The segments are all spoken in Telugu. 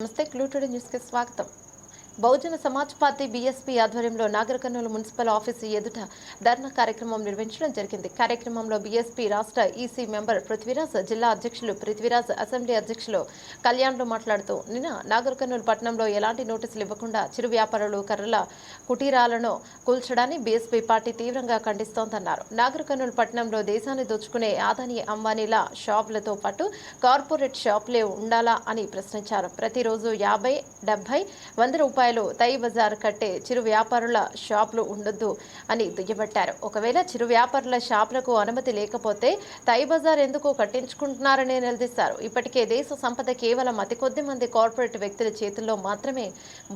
నమస్తే క్లూటెడ్ న్యూస్ కి స్వాగతం. బహుజన సమాజ్ పార్టీ బీఎస్పీ ఆధ్వర్యంలో నాగర్ కర్నూలు మున్సిపల్ ఆఫీసు ఎదుట ధర్నా కార్యక్రమం నిర్వహించడం జరిగింది. కార్యక్రమంలో బీఎస్పీ రాష్ట్ర ఈసీ మెంబర్ పృథ్వీరాజ్, జిల్లా అధ్యక్షులు పృథ్వీరాజ్, అసెంబ్లీ అధ్యక్షులు కళ్యాణ్లు మాట్లాడుతూ నిన్న నాగర్ కర్నూలు పట్టణంలో ఎలాంటి నోటీసులు ఇవ్వకుండా చిరు వ్యాపారులు కర్రల కుటీరాలను కూల్చడాన్ని బీఎస్పీ పార్టీ తీవ్రంగా ఖండిస్తోందన్నారు. నాగర్ కర్నూలు పట్టణంలో దేశాన్ని దోచుకునే ఆదాని అంబానీల షాపులతో పాటు కార్పొరేట్ షాపులే ఉండాలా అని ప్రశ్నించారు. ప్రతిరోజు 50, 70, 100 రూపాయలు తై బజార్ కట్టే చిరు వ్యాపారుల షాపులు ఉండొద్దు అని దుయ్యబట్టారు. ఒకవేళ చిరు వ్యాపారుల షాపులకు అనుమతి లేకపోతే తై బజార్ ఎందుకు కట్టించుకుంటున్నారని నిలదీశారు. ఇప్పటికే దేశ సంపద కేవలం అతి కొద్ది మంది కార్పొరేట్ వ్యక్తుల చేతుల్లో మాత్రమే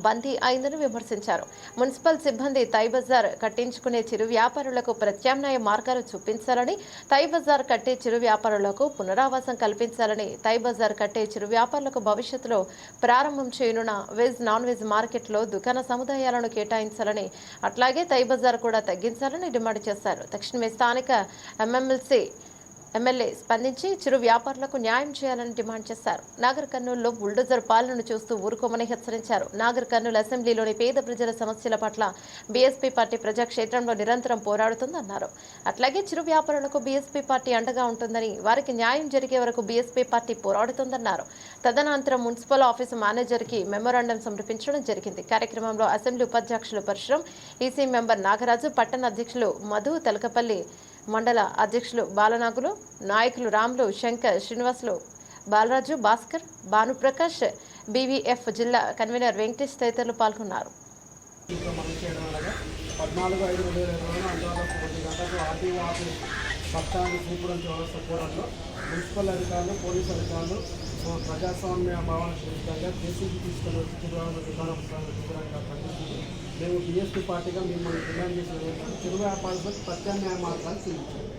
బందీ అయిందని విమర్శించారు. మున్సిపల్ సిబ్బంది తై బజార్ కట్టించుకునే చిరు వ్యాపారులకు ప్రత్యామ్నాయ మార్గాలు చూపించాలని, తై బజార్ కట్టే చిరు వ్యాపారులకు పునరావాసం కల్పించాలని, తై బజార్ కట్టే చిరు వ్యాపారులకు భవిష్యత్తులో ప్రారంభం చేయనున్న వెజ్, నాన్ వెజ్ మార్కెట్లో దుకాణ సముదాయాలను కేటాయించాలని, అట్లాగే తై బజార్ కూడా తగ్గించాలని డిమాండ్ చేశారు. తక్షణమే స్థానిక ఎమ్మెల్యే స్పందించి చిరు వ్యాపారులకు న్యాయం చేయాలని డిమాండ్ చేశారు. నాగర్ కర్నూలులో బుల్డోజర్ పాలనను చూస్తూ ఊరుకోమని హెచ్చరించారు. నాగర్ కర్నూలు అసెంబ్లీలోని పేద ప్రజల సమస్యల పట్ల బీఎస్పీ పార్టీ ప్రజాక్షేత్రంలో నిరంతరం పోరాడుతుందన్నారు. అట్లాగే చిరు వ్యాపారులకు బీఎస్పీ పార్టీ అండగా ఉంటుందని, వారికి న్యాయం జరిగే వరకు బీఎస్పీ పార్టీ పోరాడుతుందన్నారు. తదనంతరం మున్సిపల్ ఆఫీసు మేనేజర్కి మెమోరాండం సమర్పించడం జరిగింది. కార్యక్రమంలో అసెంబ్లీ ఉపాధ్యక్షులు పరశురాం, ఈసీ మెంబర్ నాగరాజు, పట్టణ అధ్యక్షులు మధు, తెలకపల్లి మండల అధ్యక్షులు బాలనాగులు, నాయకులు రాములు, శంకర్, శ్రీనివాసులు, బాలరాజు, భాస్కర్, భానుప్రకాష్, బీవీఎఫ్ జిల్లా కన్వీనర్ వెంకటేష్ తదితరులు పాల్గొన్నారు. 14 మున్సిపల్ అధికారులు, పోలీసు అధికారులు ప్రజాస్వామ్య భావన విరుద్ధంగా కేసీకి తీసుకుని వచ్చి దుకాణంగా పనిచేస్తుంది. మేము బీఎస్పీ పార్టీగా మిమ్మల్ని డిమాండ్ చేసిన చిరు వ్యాపారులకు ప్రత్యామ్నాయ మార్గాలు చూపించాలి.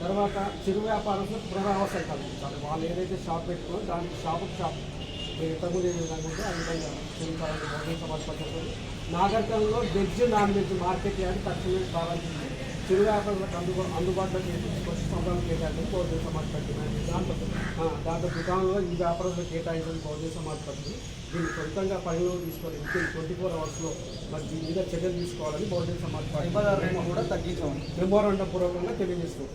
తర్వాత చిరు వ్యాపారులకు పునరావాసం కల్పించాలి. వాళ్ళు ఏదైతే షాప్ పెట్టుకుని దానికి షాప్ మీరు ఇంతకుముందు ఏ విధంగా ఉంటే ఆ విధంగా చేయించాలని బహుజన సమాజ్ పద్ధతులు. నాగర్ కర్నూలులో veg, non veg market yard తక్షణమే ప్రారంభించింది. చిరు వ్యాపారులకు అందుబాటులో తీసుకొచ్చి సంవత్సరాలు కేటాయించడం బహుజన సమాజ్ పద్ధతి. దాంట్లో దుకాణంలో ఈ వ్యాపారులకు కేటాయించడం బహుజన సమాజ్ పద్ధతి. దీన్ని సొంతంగా పరిగణలోకి తీసుకొని వితిన్ 24 అవర్స్లో మరి దీని మీద చర్యలు తీసుకోవాలని బహుజన సమాజ్ పార్టీ కూడా తగ్గించామని మెమోరాండం పూర్వకంగా తెలియజేస్తాం.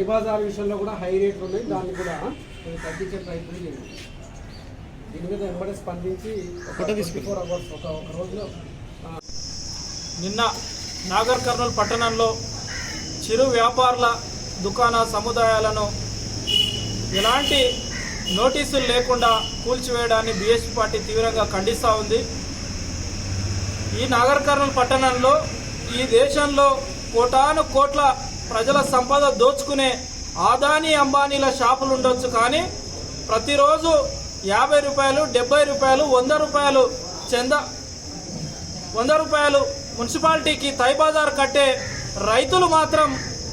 ఐబాజార్ విషయంలో కూడా హై రేట్లు ఉన్నాయి. దాన్ని కూడా తగ్గించే ప్రయత్నం చేయండి. దీని మీద వెంబడే స్పందించి 24 అవర్స్ ఒక రోజులో. నిన్న నాగర్ కర్నూలు పట్టణంలో చిరు వ్యాపారుల దుకాణ సముదాయాలను ఎలాంటి నోటీసులు లేకుండా కూల్చివేయడాన్ని బీఎస్పీ పార్టీ తీవ్రంగా ఖండిస్తూ ఉంది. ఈ నాగర్ కర్నూలు పట్టణంలో ఈ దేశంలో కోటాను కోట్ల ప్రజల సంపద దోచుకునే ఆదాని అంబానీల షాపులు ఉండొచ్చు, కానీ ప్రతిరోజు 50 రూపాయలు, 70 రూపాయలు, 100 రూపాయలు 100 రూపాయలు మున్సిపాలిటీకి తై బజార్ కట్టే రైతులు మాత్రం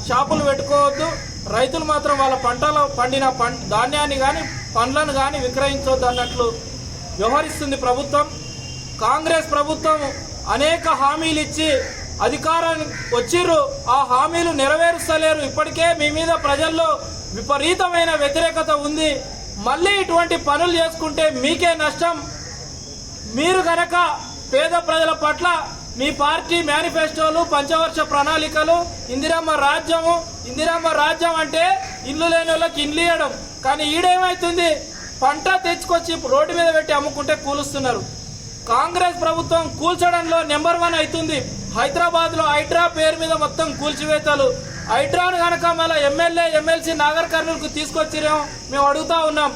షాపులు పెట్టుకోవద్దు. రైతులు మాత్రం వాళ్ళ పంటలో పండిన ధాన్యాన్ని కానీ పండ్లను కానీ విక్రయించవద్దు అన్నట్లు వ్యవహరిస్తుంది ప్రభుత్వం. కాంగ్రెస్ ప్రభుత్వం అనేక హామీలు ఇచ్చి అధికారాన్ని వచ్చిర్రు, ఆ హామీలు నెరవేరుస్తలేరు. ఇప్పటికే మీ మీద ప్రజల్లో విపరీతమైన వ్యతిరేకత ఉంది. మళ్ళీ ఇటువంటి పనులు చేసుకుంటే మీకే నష్టం. మీరు గనక పేద ప్రజల పట్ల మీ పార్టీ మేనిఫెస్టోలు, పంచవర్ష ప్రణాళికలు, ఇందిరమ్మ రాజ్యం అంటే ఇల్లు లేని వాళ్ళకి ఇండ్లు ఇవ్వడం, కానీ ఈడేమైతుంది, పంట తెచ్చుకొచ్చి రోడ్డు మీద పెట్టి అమ్ముకుంటే కూలుస్తున్నారు. కాంగ్రెస్ ప్రభుత్వం కూల్చడంలో నెంబర్ 1 అవుతుంది. హైదరాబాద్లో హైడ్రా పేరు మీద మొత్తం కూల్చివేతలు. హైడ్రాను కనుక మళ్ళీ ఎమ్మెల్సీ నాగర్ కర్నూలుకు తీసుకొచ్చిరేమో మేము అడుగుతా ఉన్నాం.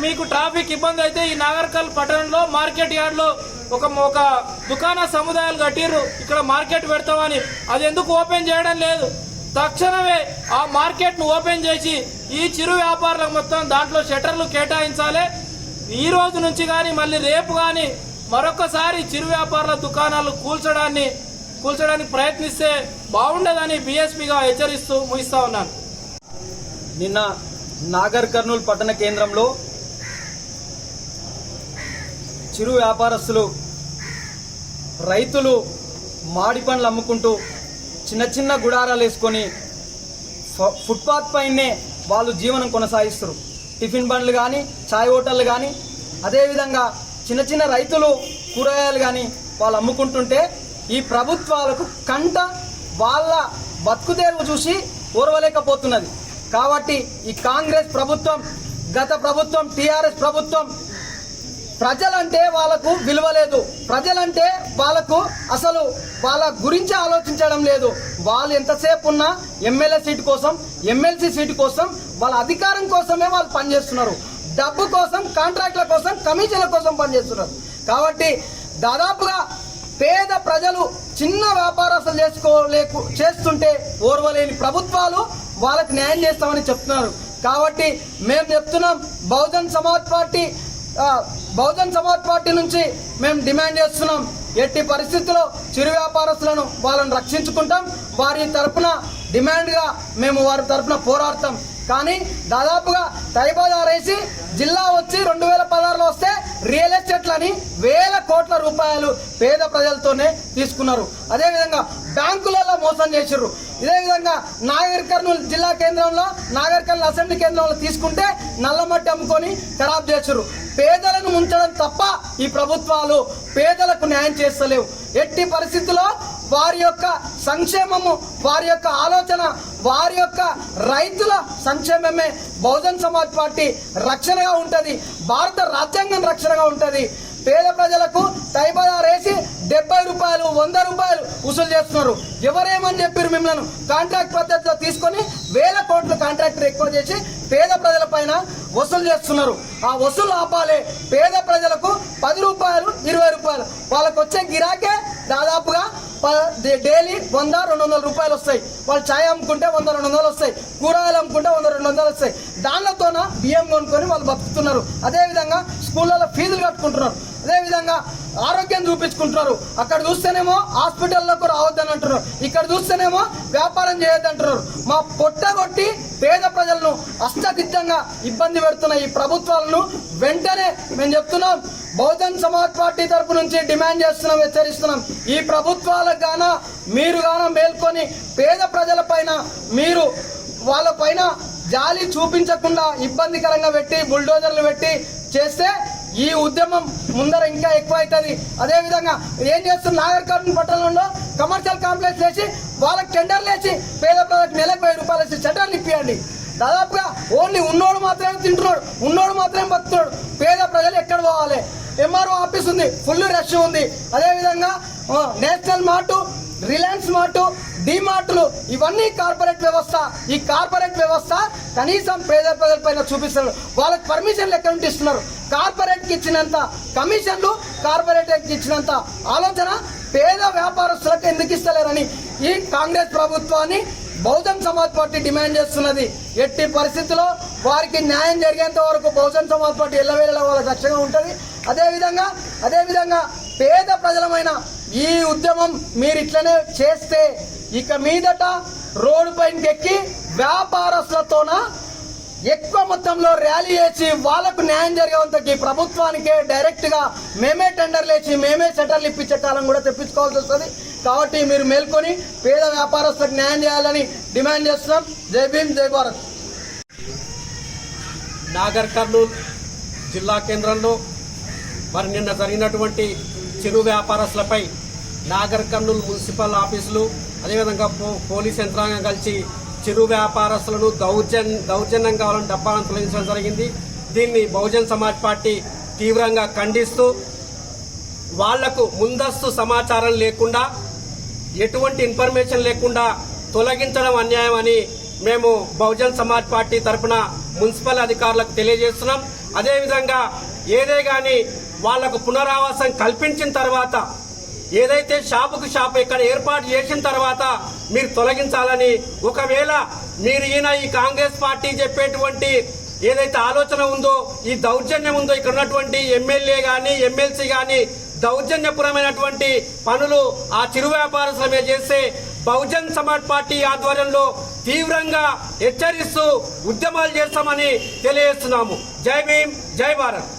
మీకు ట్రాఫిక్ ఇబ్బంది అయితే ఈ నాగర్ కర్నూలు పట్టణంలో మార్కెట్ యార్డ్లో ఒక దుకాణ సముదాయాలు కట్టిర్రు, ఇక్కడ మార్కెట్ పెడతామని, అది ఎందుకు ఓపెన్ చేయడం లేదు? తక్షణమే ఆ మార్కెట్ ను ఓపెన్ చేసి ఈ చిరు వ్యాపారులకు మొత్తం దాంట్లో షట్టర్లు కేటాయించాలి. ఈ రోజు నుంచి కానీ మళ్ళీ రేపు కానీ మరొకసారి చిరు వ్యాపారుల దుకాణాలు కూల్చడానికి ప్రయత్నిస్తే బాగుండదని బీఎస్పీగా హెచ్చరిస్తూ ముగిస్తా ఉన్నాను. నిన్న నాగర్ కర్నూలు పట్టణ కేంద్రంలో చిరు వ్యాపారస్తులు రైతులు మాడి పండ్లు అమ్ముకుంటూ చిన్న చిన్న గుడారాలు వేసుకొని ఫుట్పాత్ పైనే వాళ్ళు జీవనం కొనసాగిస్తారు. టిఫిన్ బండ్లు కానీ, చాయ్ హోటళ్ళు కానీ, అదేవిధంగా చిన్న చిన్న రైతులు కూరగాయలు కానీ వాళ్ళు అమ్ముకుంటుంటే ఈ ప్రభుత్వాలకు కంట వాళ్ళ బతుకుదేరువు చూసి ఓర్వలేకపోతున్నది. కాబట్టి ఈ కాంగ్రెస్ ప్రభుత్వం, గత ప్రభుత్వం, టీఆర్ఎస్ ప్రభుత్వం ప్రజలంటే వాళ్ళకు విలువ లేదు. ప్రజలంటే వాళ్ళకు అసలు వాళ్ళ గురించి ఆలోచించడం లేదు. వాళ్ళు ఎంతసేపు ఉన్నా ఎమ్మెల్యే సీటు కోసం, ఎమ్మెల్సీ సీటు కోసం, వాళ్ళ అధికారం కోసమే వాళ్ళు పనిచేస్తున్నారు. డబ్బు కోసం, కాంట్రాక్ట్ల కోసం, కమిషన్ల కోసం పనిచేస్తున్నారు. కాబట్టి దాదాపుగా పేద ప్రజలు చిన్న వ్యాపారస్తులు చేస్తుంటే ఓర్వలేని ప్రభుత్వాలు వాళ్ళకి న్యాయం చేస్తామని చెప్తున్నారు. కాబట్టి మేము చెప్తున్నాం, బహుజన్ సమాజ్ పార్టీ నుంచి మేము డిమాండ్ చేస్తున్నాం, ఎట్టి పరిస్థితుల్లో చిరు వ్యాపారస్తులను వాళ్ళని రక్షించుకుంటాం. వారి తరపున డిమాండ్గా మేము వారి తరపున పోరాడతాం. కానీ దాదాపుగా తైబాదార్ వేసి జిల్లా వచ్చి 2016లో వస్తే రియల్ ఎస్టేట్లని వేల కోట్ల రూపాయలు పేద ప్రజలతోనే తీసుకున్నారు. అదేవిధంగా బ్యాంకులలో మోసం చేసిర్రు. ఇదే విధంగా నాగర్ కర్నూలు జిల్లా కేంద్రంలో, నాగర్ కర్నూలు అసెంబ్లీ కేంద్రంలో తీసుకుంటే నల్లమట్టి అమ్ముకొని ఖరాబ్ చేసిర్రు. పేదలను ముంచడం తప్ప ఈ ప్రభుత్వాలు పేదలకు న్యాయం చేస్తలేవు. ఎట్టి పరిస్థితుల్లో వారి యొక్క సంక్షేమము, వారి యొక్క ఆలోచన, వారి యొక్క రైతుల సంక్షేమమే బహుజన్ సమాజ్ పార్టీ రక్షణగా ఉంటుంది. భారత రాజ్యాంగం రక్షణగా ఉంటుంది. పేద ప్రజలకు తైబాదార్ వేసి 70 రూపాయలు, 100 రూపాయలు వసూలు చేస్తున్నారు. ఎవరేమని చెప్పారు? మిమ్మల్ని కాంట్రాక్ట్ పద్ధతిలో తీసుకొని వేల కోట్లు కాంట్రాక్టర్ ఎక్కువ చేసి పేద ప్రజల పైన వసూలు చేస్తున్నారు. ఆ వసూలు ఆపాలి. పేద ప్రజలకు 10 రూపాయలు, 20 రూపాయలు వాళ్ళకు వచ్చే గిరాకే దాదాపుగా డైలీ 100-200 రూపాయలు వస్తాయి. వాళ్ళు ఛాయ్ అమ్ముకుంటే 100-200 వస్తాయి. కూరగాయలు అమ్ముకుంటే 100-200 వస్తాయి. దానితోన బియ్యం కొనుక్కొని వాళ్ళు బతుకుతున్నారు. అదేవిధంగా స్కూళ్ళలో ఫీజులు కట్టుకుంటున్నారు. అదేవిధంగా ఆరోగ్యం చూపించుకుంటున్నారు. అక్కడ చూస్తేనేమో హాస్పిటల్లోకి రావద్దని అంటున్నారు, ఇక్కడ చూస్తేనేమో వ్యాపారం చేయొద్దంటున్నారు. మా పొట్టగొట్టి పేద ప్రజలను అష్టదిగ్గంగా ఇబ్బంది పెడుతున్న ఈ ప్రభుత్వాలను వెంటనే మేము చెప్తున్నాం, బహుజన్ సమాజ్ పార్టీ తరపు నుంచి డిమాండ్ చేస్తున్నాం, హెచ్చరిస్తున్నాం. ఈ ప్రభుత్వాలకు మీరు మేల్కొని పేద ప్రజల పైన మీరు వాళ్ళ పైన జాలి చూపించకుండా ఇబ్బందికరంగా పెట్టి బుల్డోజర్లు పెట్టి చేస్తే ఈ ఉద్యమం ముందర ఇంకా ఎక్కువ అవుతుంది. అదేవిధంగా ఏం చేస్తున్నారు? నాగర్ కర్నూలు పట్టణంలో కమర్షియల్ కాంప్లెక్స్ వేసి వాళ్ళకి టెండర్లు వేసి పేద ప్రజలకు నెలకు 1000 రూపాయలు వేసి టెండర్లు ఇప్పియండి. దాదాపుగా ఓన్లీ ఉన్నోడు మాత్రమే తింటున్నాడు, ఉన్నోడు మాత్రమే బతున్నాడు. పేద ప్రజలు ఎక్కడ పోవాలి? ఎంఆర్ఓ ఆఫీస్ ఉంది, ఫుల్ రష్ ఉంది. అదేవిధంగా నేషనల్ మార్టు, రిలయన్స్ మార్టు, డిమార్టులు ఇవన్నీ కార్పొరేట్ వ్యవస్థ. ఈ కార్పొరేట్ వ్యవస్థ కనీసం పేద ప్రజల పైన చూపిస్తున్నారు. వాళ్ళకి పర్మిషన్లు ఎక్కడ నుండి ఇస్తున్నారు? కార్పొరేట్కి ఇచ్చినంత కమిషన్లు, కార్పొరేట్కి ఇచ్చినంత ఆలోచన పేద వ్యాపారస్తులకు ఎందుకు ఇస్తలేరని ఈ కాంగ్రెస్ ప్రభుత్వాన్ని బహుజన్ సమాజ్ పార్టీ డిమాండ్ చేస్తున్నది. ఎట్టి పరిస్థితుల్లో వారికి న్యాయం జరిగేంత వరకు బహుజన్ సమాజ్ పార్టీ ఎల్లవేళలా వాళ్ళకి రక్షణగా ఉంటుంది. అదేవిధంగా పేద ప్రజలమైన ఈ ఉద్యమం మీరు ఇట్లనే చేస్తే ఇక మీదట రోడ్డు పైనకి ఎక్కి వ్యాపారస్తులతోన ఎక్కువ మొత్తంలో ర్యాలీ చేసి వాళ్లకు న్యాయం జరిగేంతకి ప్రభుత్వానికే డైరెక్ట్ గా మేమే టెండర్లు వేసి మేమే సెటర్లు ఇప్పించే కాలం కూడా తెప్పించుకోవాల్సి వస్తుంది. కాబట్టి మీరు మేల్కొని పేద వ్యాపారస్తులకు న్యాయం చేయాలని డిమాండ్ చేస్తున్నాం. జై భీమ్, జై భారత్. నాగర్ కర్నూలు జిల్లా కేంద్రంలో మరి నిన్న జరిగినటువంటి చిరు వ్యాపారస్తులపై నాగర్ కర్నూలు మున్సిపల్ ఆఫీసులు అదేవిధంగా పోలీస్ యంత్రాంగం కలిసి చిరు వ్యాపారస్తులను దౌర్జన్యంగా వాళ్ళని డబ్బాలను తొలగించడం జరిగింది. దీన్ని బహుజన్ సమాజ్ పార్టీ తీవ్రంగా ఖండిస్తూ వాళ్లకు ముందస్తు సమాచారం లేకుండా, ఎటువంటి ఇన్ఫర్మేషన్ లేకుండా తొలగించడం అన్యాయం అని మేము బహుజన్ సమాజ్ పార్టీ తరఫున మున్సిపల్ అధికారులకు తెలియజేస్తున్నాం. అదేవిధంగా ఏదే గాని వాళ్లకు పునరావాసం కల్పించిన తర్వాత, ఏదైతే షాపుకు షాపు ఇక్కడ ఏర్పాటు చేసిన తర్వాత మీరు తొలగించాలని, ఒకవేళ మీరు ఈ కాంగ్రెస్ పార్టీ చెప్పేటువంటి ఏదైతే ఆలోచన ఉందో, ఈ దౌర్జన్యం ఉందో, ఇక్కడ ఉన్నటువంటి ఎమ్మెల్యే గాని ఎమ్మెల్సీ గాని దౌర్జన్యపురమైనటువంటి పనులు ఆ చిరు వ్యాపారస్తుల మీద చేస్తే బహుజన్ సమాజ్ పార్టీ ఆధ్వర్యంలో తీవ్రంగా హెచ్చరిస్తూ ఉద్యమాలు చేస్తామని తెలియజేస్తున్నాము. జై భీమ్, జై భారత్.